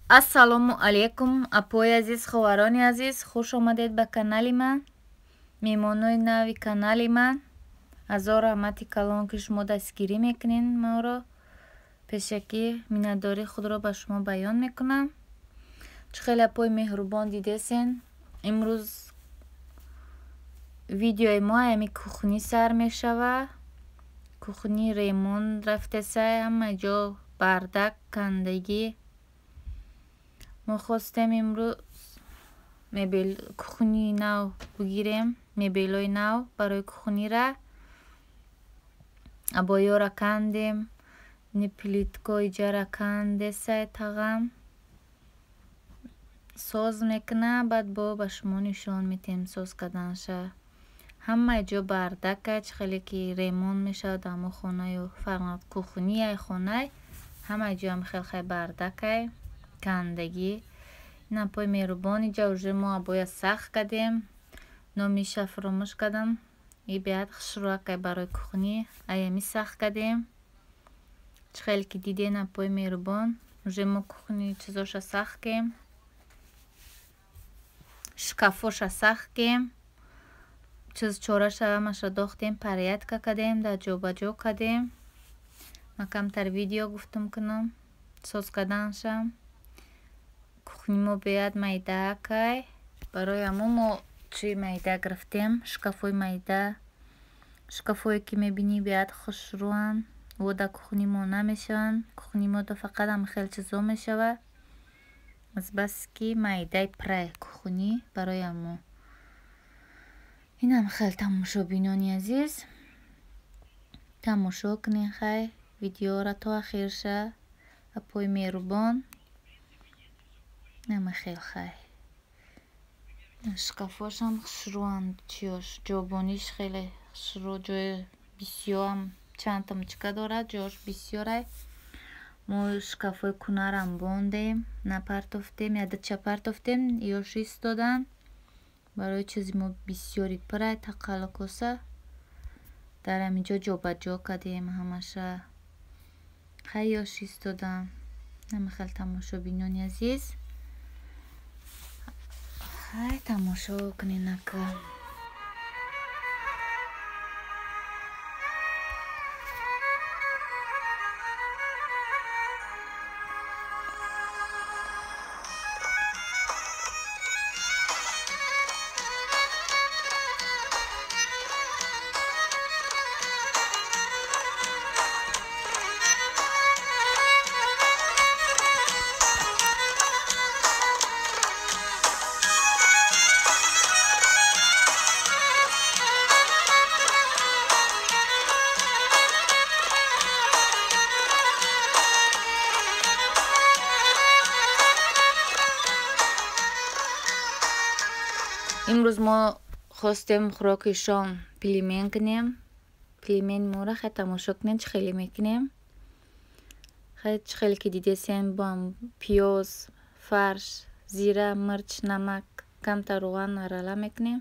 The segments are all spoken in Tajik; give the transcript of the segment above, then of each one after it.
ассалому алайкум апои азиз, ховарони азиз, хуш омадед ба канали ман, меҳмонои нави канали ман. ҳазор раҳмати калон ки шумо дастгирӣ мекунед моро. пешакӣ миннатдории худро ба шумо баён мекунам. чӣ хеле апои меҳрубон дидесен. имрӯз видеои мо ами кухни сар мешава. кухни ремонт рафтесай, ҳама ҷо бардак, кандагӣ. мо хостем имрӯз кухни нав бигирем, мебелои нав барои кухнира. абоёра кандем, плиткои ҷара кандесай тағам соз мекунам, баъд ба шумо нишон медиҳем соз карданаша. ҳамаи ҷо бардакай, чӣ хеле ки ремонт мешавад дамо хона ё фармад кухни яй хонай, ҳамаи ҷо ам хелхай бардакай, кандагӣ. ин апои меҳрубони ҷа уже мо абоя сахт кардем. номиша фаромӯш кардам. И биад хушроакай барои кухни аями сахт кардем. чӣ хеле ки диден апои меҳрубон. уже мо кухни чизоша сахт кем, шкафоша сахт кем, чиз чораша ҳамаша дохтем, парядка кардем, дар ҷобаҷо кардем. ма камтар видео гуфтум кунам соз карданашам. кухни мо биад майдаакай. барои ҳамо мо чии майда гирифтем, шкафои майда. шкафое ки мебинӣ биад хушрӯан, во дар кухни мо намешаванд. кухни мо да фақат ҳама хел чизо мешавад, азбасе ки майдаи прай кухни барои ҳамо. инам хел тамошобинони азиз, тамошо кунед хай видеора то ахирша. апои меҳрубон, нама хел хай. шкафошам хушрӯанд, чиёш ҷобониш хеле хушрӯ, ҷои бисёрам чандтам чика дорад, ҷош бисёрай. мо шкафои кунарам бондем, напартофтем, ядача партофтем, ёш истодан. барои чизи мо бисёри пурай тақаллукоса. дар ҳаминҷо ҷобаҷо кардем ҳамаша. хай ёш истодан. нама хел тамошобинони азиз, хай тамошо кунед нака. имрӯз мо хостем хӯроки шом пилимен кунем. пилимени моро хай тамошо кунем чӣ хеле мекунем. хай чӣ хеле ки дидесен бом пиёз, фарш, зира, мирч, намак, камтар рӯған арала мекунем.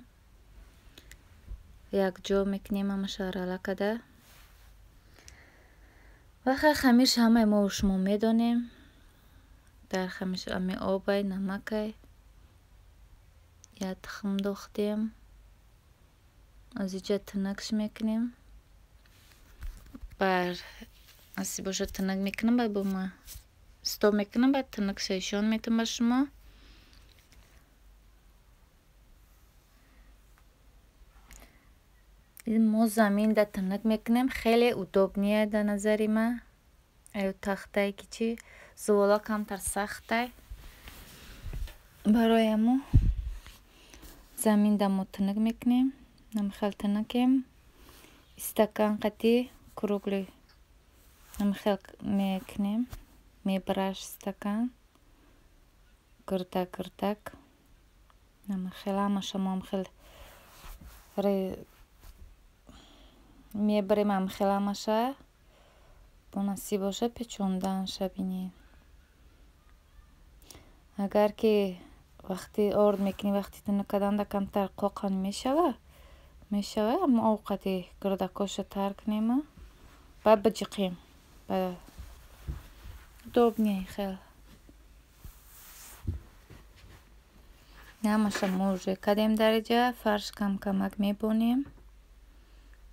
якҷо мекунем ҳамаша арала када. ва хай хамирш ҳамаи мо шумо медонем. дар хамирш ами обай, намакай, я тухм дохтем. аз инҷа тинакш мекунем. бар аси боша тинак мекунам, баъд бо ма стоп мекунам, баъд тинакша ишон метам ба шумо. мо замин да тинак мекунем. хеле удобние дар назари ман. аю тахтай ки чи зувола камтар сахтай. барои ҳамо замин да мо тинак мекунем. намихел тинакем. стакан қати круглый намихел мекунем. мебараш стакан гирдак гирдак намихел ҳамаша мо ҳамхел мебарем. ҳамхел ҳамаша бо насиб боша печонданша бинед. агар ки вақти орд мекунӣ, вақти тинак карданда камтар қоқан мешава, ама овқати гирдакоша тар кунем, баъд биҷиқем. удобнее хел. Ҳамаша мо уже кардем дараҷа. Фарш кам-камак мебонем.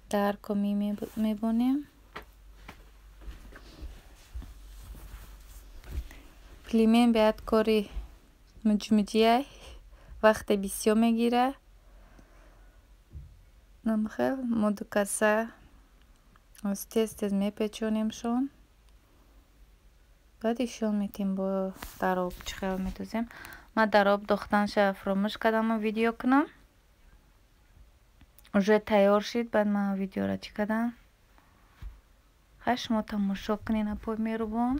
Даркоми мебонем. Пилмен бяд кори муҷмуҷия вақте бисёр мегира. Намхел модукаса тез мепечонемшон. Баъди шон метем бо дар об чихел медозем. Ман дар об дохтанша фромӯш кардам видео кунам. уже тайёр шид. Баъд ман видеоро чӣ кардам. хай шумо тамошо кунед апои меҳрубон.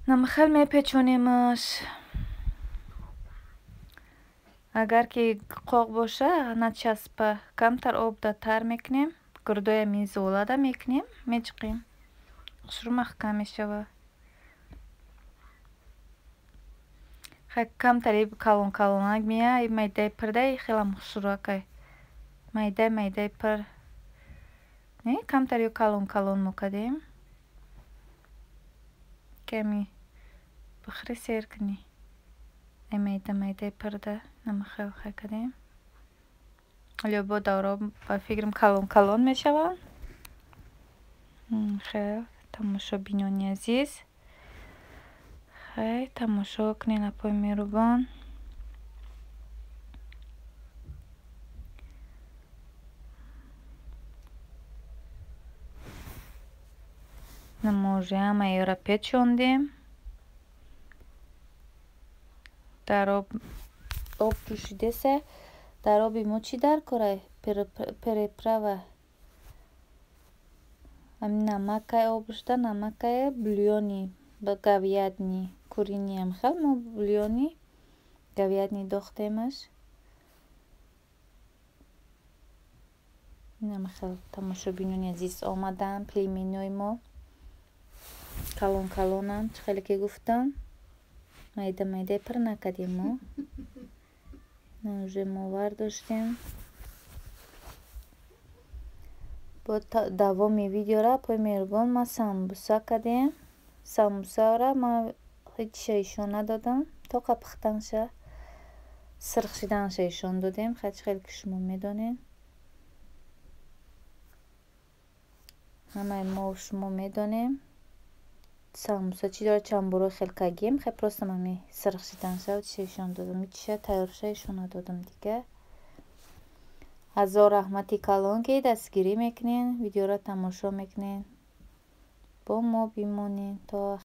намахел мепечонемаш. агар ки қоқ боша начаспа камтар об да тар мекунем. гурдоя мизолада мекунем, мечиқем. хушрӯ маҳкам мешава. хай камтари калон калонак мия майдаи пирдаи хелам хушрӯакай. майдаи пир. не камтари калон калон мукадем. ками бихри сер кунӣ. ай майдаи пирда намахел хай кадем. лёбо давро ба фикрам калон мешаванд. хел тамошобинони азиз. хай тамошо кунед апои меҳрубон. мо уже ҳамаеро печондем. дар об пӯшидеса. дар оби мо чӣ дар корай? переправа. намакай обушда намакай бульони говядни куриниам хел мо бульони говядни дохтемаш. намахел тамошобинони азиз омадан пилменои мо калон хеле ки гуфтам. майдаи пир накардем мо. уже мо вардоштем. бо давоми видеора апои меҳрубон ма самбуса кардем. самбусаро ма ҳеҷ ишон надодам. тоқа пухтанша сирх шиданша ишон додем. хеле ки шумо медонед. ҳамаи мо шумо медонем. самбуса чӣ дорад чамбуро хел кагем. хай просто мами сирх шиданша ишон додам. ичиша тайёрша ишон надодам дига. ҳазор раҳмати калон ки дастгирӣ мекунед. видеоро тамошо мекунед. бо мо бимонед то